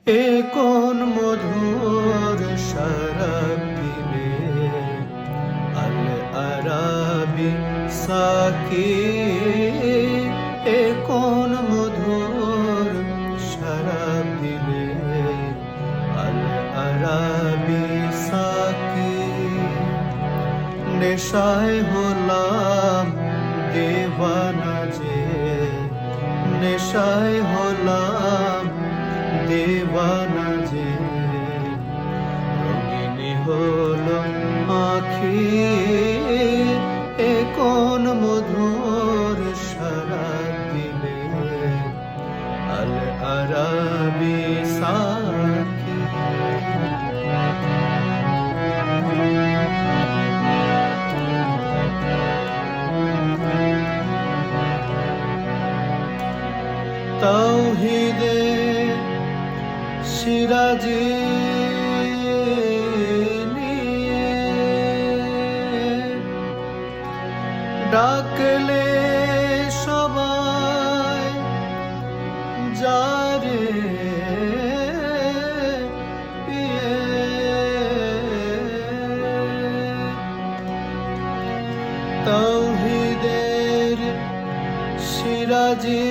এ কোন মধুর শরাব দিলে আল আরাবি সাকি। এ কোন মধুর শরাব দিলে আল আরাবি সাকি। নেশায় হলাম দেওয়ানা যে, নেশায় হলাম দেওয়ানা যে, রঙিনী হলো আঁখি। এ কোন মধুর শরাব দিলে আল আরাবি সাকি। তাওহীদের সিরাজি নিয়ে ডাকলে সবাই যারে পিয়ে। তাওহীদের সিরাজি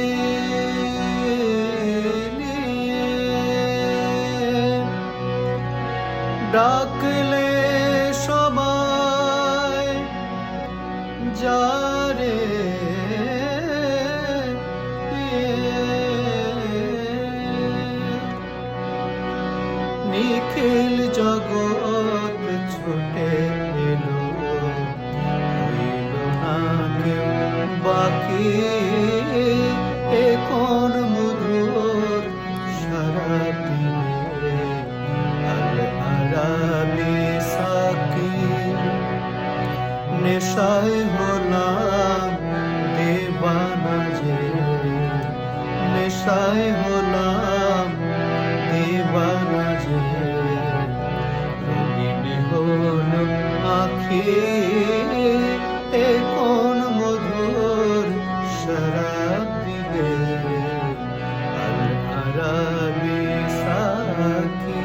ডাকলে সবাই যারে নিখিল জগৎ ছুটে এলো, হইল না কেউ বাকি। এ কোন মধুর শরাব দিলে আল আরাবি সাকি। নেশায় হলাম দেওয়ানা যে, নেশায় হলাম দেওয়ানা যে, রঙিনী হলো আঁখি। এ কোন মধুর শরাব দিলে আল আরাবি সাকি।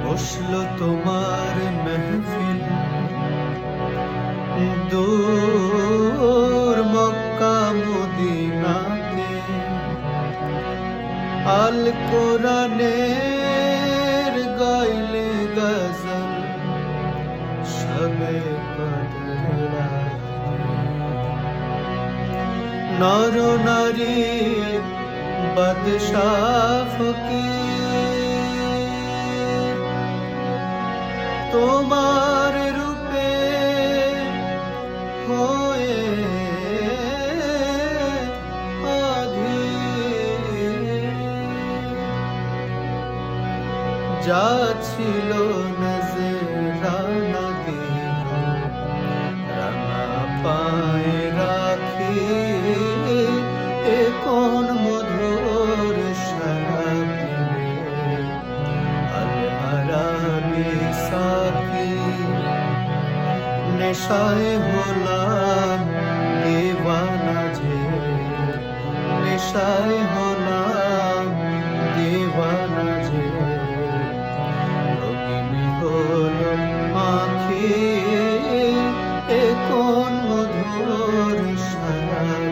বসলো তোমার মেহফিল দূর মক্কা মদিনাতে, আল কোরআনের গাইলে গজল শবে কদর রাতে। নর নারী বাদশাহ ফকির তোমার রূপে হয়ে অধীর। যা ছিল নজরানা দিল রাঙা পায়ে রাখি। এ কোন মধুর শরাব দিলে আল আরাবি সাকি। নেশায় হলাম দেওয়ানা যে, নেশায় হলাম দেওয়ানা যে, রঙিনী হলো আঁখি। এ কোন মধুর শরাব